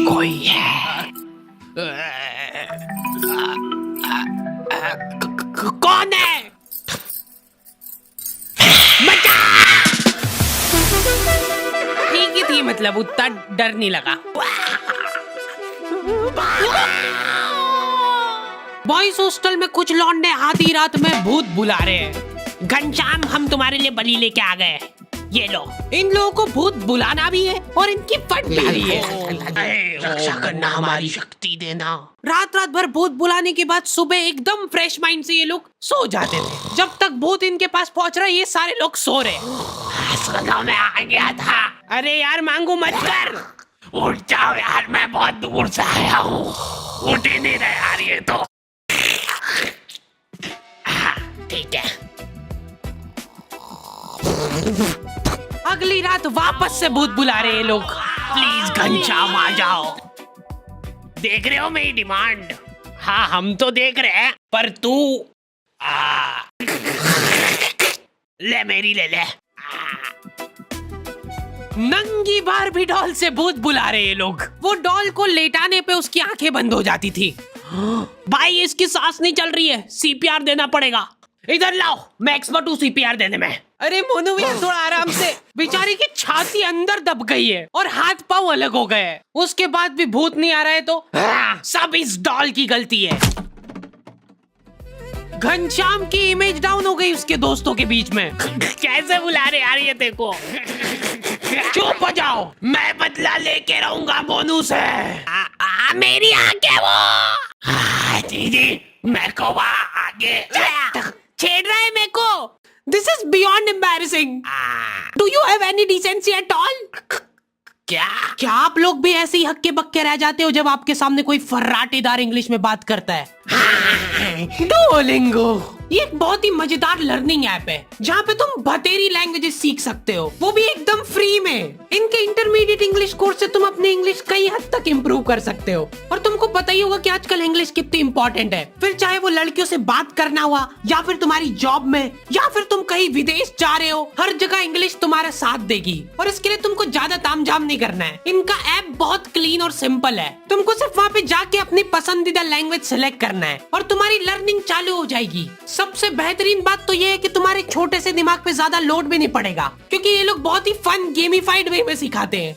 कोई है। कौन है? ठीक ही थी, मतलब उतना डर नहीं लगा। बॉयज हॉस्टल में कुछ लौंडे आधी रात में भूत बुला रहे हैं। घनश्याम, हम तुम्हारे लिए बलि लेके आ गए, ये लो। इन लोगों को भूत बुलाना भी है और इनकी फट भी रही है। रक्षा करना हमारी शक्ति देना। रात रात भर भूत बुलाने के बाद सुबह एकदम फ्रेश माइंड से ये लोग सो जाते थे। जब तक भूत इनके पास पहुंच रहा है, ये सारे लोग सो रहे। मैं आ गया था। अरे यार मांगू मत कर। उठ जाओ यार, मैं बहुत दूर से आया हूँ। उठ ही नहीं रहा यार ये तो। ठीक है। अगली रात वापस से भूत बुला रहे हैं लोग। प्लीज घनश्याम आ जाओ। देख रहे हो मेरी डिमांड? हाँ हम तो देख रहे हैं, पर तू ले मेरी ले ले। नंगी बारबी डॉल से भूत बुला रहे हैं लोग। वो डॉल को लेटाने पे उसकी आंखें बंद हो जाती थी। भाई इसकी सांस नहीं चल रही है, सीपीआर देना पड़ेगा। इधर लाओ, मैं एक्सपर्ट हूँ सीपीआर देने में। अरे मोनू भैया थोड़ा आराम से। बेचारी की छाती अंदर दब गई है और हाथ पांव अलग हो गए हैं। उसके बाद भी भूत नहीं आ रहा है तो सब इस डॉल की गलती है। घनश्याम की इमेज डाउन हो गई उसके दोस्तों के बीच में। कैसे बुला रहे यार ये देखो। चुप हो जाओ, मैं बदला लेके रहूंगा मोनू से। मेरी आंखें वो। दीदी मेरे को आगे छेड़ रहा है मेरे को। This is beyond embarrassing. Do you have any decency at all? क्या आप लोग भी ऐसे ही हक्के बक्के रह जाते हो जब आपके सामने कोई फर्राटेदार इंग्लिश में बात करता है? डुओलिंगो ये एक बहुत ही मजेदार लर्निंग ऐप है जहाँ पे तुम बतेरी लैंग्वेजेस सीख सकते हो, वो भी एकदम फ्री में। इनके इंटरमीडिएट इंग्लिश कोर्स से तुम अपनी इंग्लिश कई हद तक इम्प्रूव कर सकते हो। और तुमको पता ही होगा कि आजकल इंग्लिश कितनी इंपॉर्टेंट है। फिर चाहे वो लड़कियों से बात करना हुआ, या फिर तुम्हारी जॉब में, या फिर तुम कहीं विदेश जा रहे हो, हर जगह इंग्लिश तुम्हारा साथ देगी। और इसके लिए तुमको ज्यादा तामझाम नहीं करना है। इनका ऐप बहुत क्लीन और सिंपल है। तुमको सिर्फ वहाँ पे जाके अपनी पसंदीदा लैंग्वेज सेलेक्ट करना है और तुम्हारी लर्निंग चालू हो जाएगी। सबसे बेहतरीन बात तो ये है कि तुम्हारे छोटे से दिमाग पे ज्यादा लोड भी नहीं पड़ेगा, क्योंकि ये लोग बहुत ही फन गेमिफाइड वे में सिखाते हैं।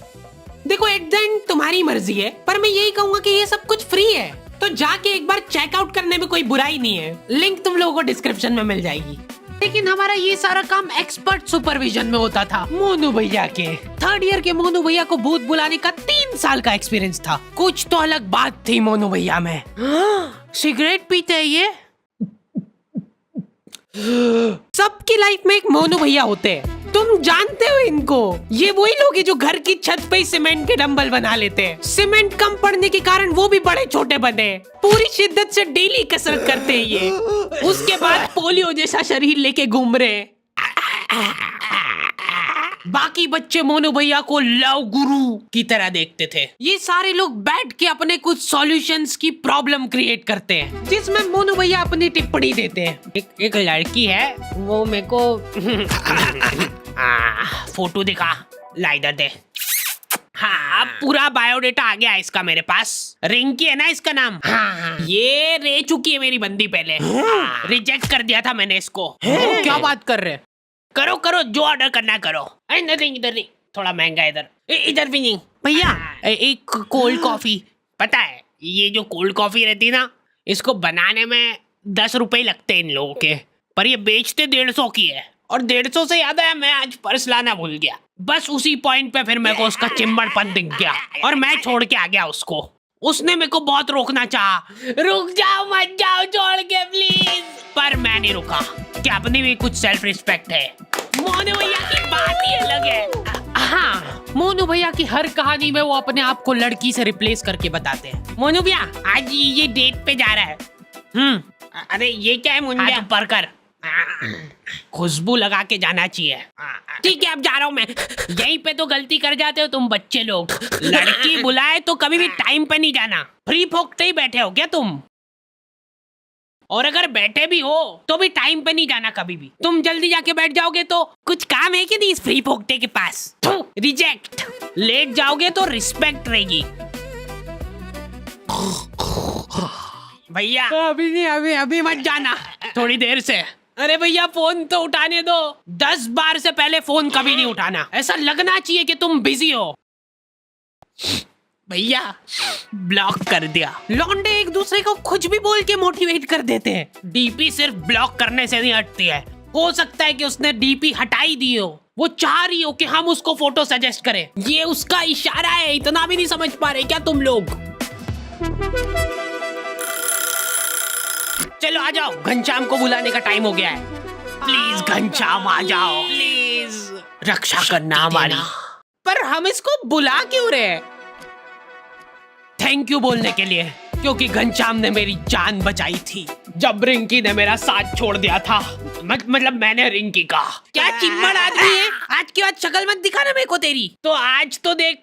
देखो एट द एंड तुम्हारी मर्जी है, पर मैं यही कहूंगा कि ये सब कुछ फ्री है, तो जाके एक बार चेकआउट करने में कोई बुराई नहीं है। लिंक तुम लोगों को डिस्क्रिप्शन में मिल जाएगी। लेकिन हमारा ये सारा काम एक्सपर्ट सुपरविजन में होता था मोनू भैया के। थर्ड ईयर के मोनू भैया को भूत बुलाने का 3 साल का एक्सपीरियंस था। कुछ तो अलग बात थी मोनू भैया में। सिगरेट पीते हैं ये। सबकी लाइफ में एक मोनू भैया होते हैं, तुम जानते हो इनको। ये वही लोग हैं जो घर की छत पे सीमेंट के डंबल बना लेते हैं। सीमेंट कम पड़ने के कारण वो भी बड़े छोटे बने। पूरी शिद्दत से डेली कसरत करते हैं ये। उसके बाद पोलियो जैसा शरीर लेके घूम रहे हैं। बाकी बच्चे मोनू भैया को लव गुरु की तरह देखते थे। ये सारे लोग बैठ के अपने कुछ सॉल्यूशंस की प्रॉब्लम क्रिएट करते हैं, जिसमें मोनू भैया अपनी टिप्पणी देते हैं। एक लड़की है, वो मेरे को फोटो दिखा, ला इधर दे। हाँ पूरा बायोडेटा आ गया इसका मेरे पास। रिंकी है ना इसका नाम। हाँ ये रह चुकी है मेरी बंदी पहले। रिजेक्ट कर दिया था मैंने इसको। क्या बात कर रहे? करो करो जो ऑर्डर करना करो। इधर नहीं, इधर नहीं, थोड़ा महंगा इधर। इधर भी नहीं भैया। एक कोल्ड कॉफी। पता है ये जो कोल्ड कॉफी रहती है ना, इसको बनाने में 10 रुपए लगते हैं इन लोगों के, पर ये बेचते 150 की है। और 150 से याद आया, मैं आज पर्स लाना भूल गया। बस उसी पॉइंट पे फिर मेरे को उसका चिंबड़पन दिख गया और मैं छोड़ के आ गया उसको। उसने मेरे को बहुत रोकना चाहा, रुक जाओ मत जाओ छोड़ के प्लीज, पर मैं नहीं रुका कि अपनी भी कुछ सेल्फ रिस्पेक्ट है। मोनू भैया की बात ही अलग है। हाँ मोनू भैया की हर कहानी में वो अपने आप को लड़की से रिप्लेस करके बताते हैं। मोनू भैया आज ये डेट पे जा रहा है। अरे ये क्या है मुंडा ऊपर कर, खुशबू लगा के जाना चाहिए। ठीक है अब जा रहा हूँ मैं। यहीं पे तो गलती कर जाते हो तुम बच्चे लोग। लड़की बुलाए तो कभी भी टाइम पे नहीं जाना। फ्री फोकते ही बैठे हो क्या तुम? और अगर बैठे भी हो तो भी टाइम पे नहीं जाना कभी भी। तुम जल्दी जाके बैठ जाओगे तो कुछ काम है कि नहीं इस फ्री फोकते के पास? रिजेक्ट। लेट जाओगे तो रिस्पेक्ट रहेगी। भैया अभी नहीं, अभी अभी मत जाना, थोड़ी देर से। अरे भैया फोन तो उठाने दो, 10 बार से पहले फोन कभी नहीं उठाना, ऐसा लगना चाहिए कि तुम बिजी हो। भैया ब्लॉक कर दिया। लौंडे एक दूसरे को कुछ भी बोल के मोटिवेट कर देते हैं। डीपी सिर्फ ब्लॉक करने से नहीं हटती है, हो सकता है कि उसने डीपी हटाई दी हो, वो चाह रही हो कि हम उसको फोटो सजेस्ट करें। ये उसका इशारा है, इतना भी नहीं समझ पा रहे क्या तुम लोग? चलो आ जाओ, घनश्याम को बुलाने का टाइम हो गया है। प्लीज घनश्याम आ जाओ, प्लीज रक्षा करना हमारी। पर हम इसको बुला क्यों रहे हैं? थैंक यू बोलने के लिए, क्योंकि घनश्याम ने मेरी जान बचाई थी जब रिंकी ने मेरा साथ छोड़ दिया था। मतलब मैंने रिंकी का। क्या चिम्मड़ आदमी है, आज के बाद शक्ल मत दिखाना मेरे को तेरी। तो आज तो देख,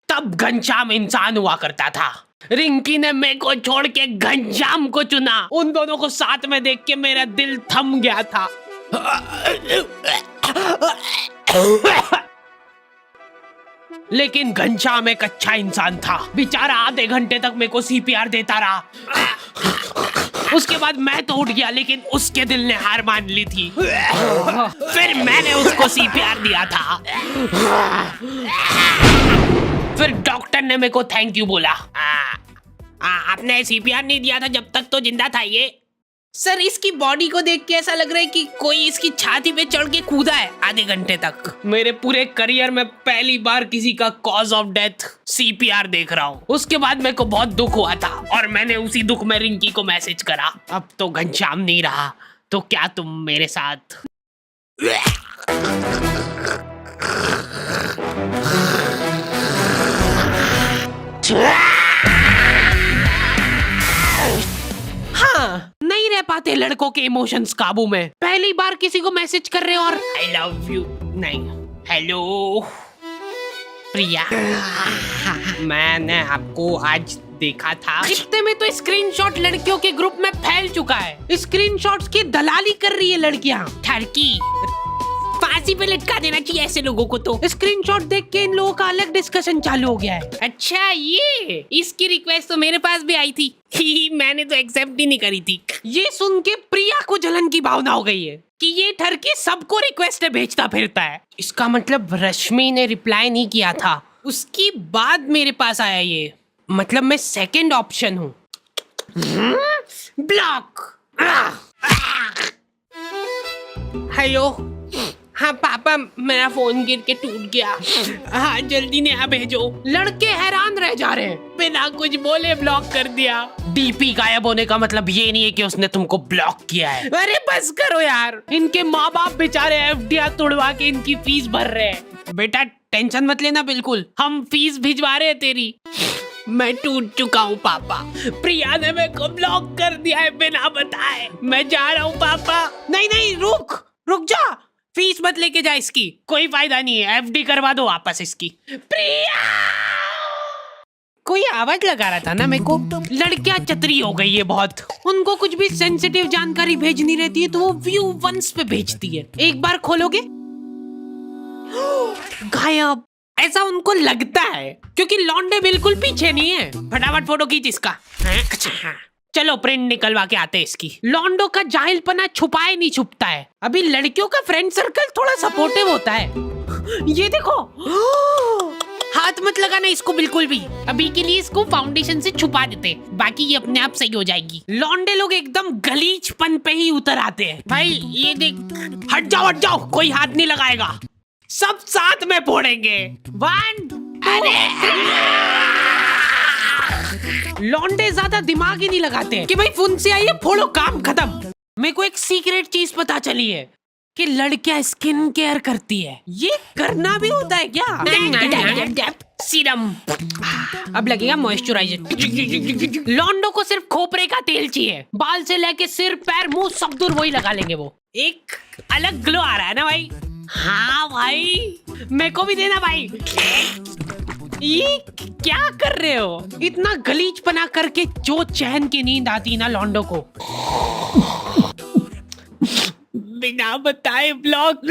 तब घनश्याम इंसान हुआ करता था। रिंकी ने मेरे को छोड़ के घनश्याम को चुना। उन दोनों को साथ में देख के मेरा दिल थम गया था। लेकिन घनश्याम एक अच्छा इंसान था। बेचारा आधे घंटे तक मेरे को सीपीआर देता रहा। उसके बाद मैं तो उठ गया, लेकिन उसके दिल ने हार मान ली थी। फिर मैंने उसको सीपीआर दिया था। फिर डॉक्टर ने मेरे को थैंक यू बोला। आपने सीपीआर नहीं दिया था जब तक तो जिंदा था ये। सर इसकी बॉडी को देख के ऐसा लग रहा है कि कोई इसकी छाती पे चढ़ के कूदा है आधे घंटे तक। मेरे पूरे करियर में पहली बार किसी का कॉज ऑफ डेथ सीपीआर देख रहा हूँ। उसके बाद मेरे को बहुत दुख हुआ था और मैंने उसी दुख में रिंकी को मैसेज करा। अब तो घनश्याम नहीं रहा, तो क्या तुम मेरे साथ? हाँ, नहीं रह पाते लड़कों के इमोशंस काबू में। पहली बार किसी को मैसेज कर रहे हो और आई लव यू नहीं, हेलो प्रिया, मैंने आपको आज देखा था। इतने में तो स्क्रीनशॉट लड़कियों के ग्रुप में फैल चुका है। स्क्रीनशॉट्स की दलाली कर रही है लड़कियां। ठरकी फांसी पे लटका देना चाहिए ऐसे लोगों को। तो स्क्रीनशॉट देख के इन लोगों का अलग डिस्कशन चालू हो गया है। अच्छा, ये इसकी रिक्वेस्ट तो मेरे पास भी आई थी। मैंने तो एक्सेप्ट ही नहीं करी थी। ये सुन के प्रिया को जलन की भावना हो गई है कि ये ठरकी सबको रिक्वेस्ट भेजता फिरता है। इसका मतलब रश्मि ने रिप्लाई नहीं किया था, उसकी बाद मेरे पास आया ये। मतलब मैं सेकंड ऑप्शन हूँ। ब्लॉक। हेलो, हाँ पापा, मेरा फोन गिर के टूट गया। हाँ जल्दी नया भेजो। लड़के हैरान रह जा रहे हैं, बिना कुछ बोले ब्लॉक कर दिया। डीपी गायब होने का मतलब ये नहीं है कि उसने तुमको ब्लॉक किया है। अरे बस करो यार, इनके माँ बाप बेचारे एफडीआर तोड़वा के इनकी फीस भर रहे हैं। बेटा टेंशन मत लेना, बिल्कुल हम फीस भिजवा रहे हैं तेरी। मैं टूट चुका हूँ पापा, प्रिया ने मेरे को ब्लॉक कर दिया है बिना बताए। मैं जा रहा हूँ पापा। नहीं नहीं, रुक जा, फीस मत लेके जा इसकी, कोई फायदा नहीं है। एफडी करवा दो वापस इसकी। प्रिया, कोई आवाज लगा रहा था ना मेरे को। लड़कियां चतरी हो गई है बहुत, उनको कुछ भी सेंसिटिव जानकारी भेजनी रहती है तो वो व्यू वंस पे भेजती है। एक बार खोलोगे गायब, ऐसा उनको लगता है क्योंकि लौंडे बिल्कुल पीछे नहीं है। फटाफट फोटो खींच इसका। चलो प्रिंट निकलवा के आते हैं इसकी। लौंडो का जाहिलपना छुपाए नहीं छुपता है। अभी लड़कियों का फ्रेंड सर्कल थोड़ा सपोर्टिव होता है। ये देखो, हाथ मत लगाना इसको बिल्कुल भी। अभी के लिए इसको फाउंडेशन से छुपा देते, बाकी ये अपने आप सही हो जाएगी। लौंडे लोग एकदम गलीचपन पे ही उतर आते हैं। भाई ये देख, हट जाओ, कोई हाथ नहीं लगाएगा, सब साथ में फोड़ेंगे। 1 लौंडे ज्यादा दिमाग ही नहीं लगाते कि भाई फोन से आइए फोड़ो, काम खत्म। मेरे को एक सीक्रेट चीज पता चली है कि लड़कियां स्किन केयर करती है। ये करना भी होता है क्या? सीरम, अब लगेगा मॉइस्चराइजर। लौंडो को सिर्फ खोपरे का तेल चाहिए, बाल से लेके सिर पैर मुंह सब दूर वही लगा लेंगे। वो एक अलग ग्लो आ रहा है ना भाई। हाँ भाई, मेरे को भी देना भाई। ये क्या कर रहे हो? इतना गलीचपना करके जो चैन की नींद आती ना लौंडो को, बिना बताए ब्लॉक।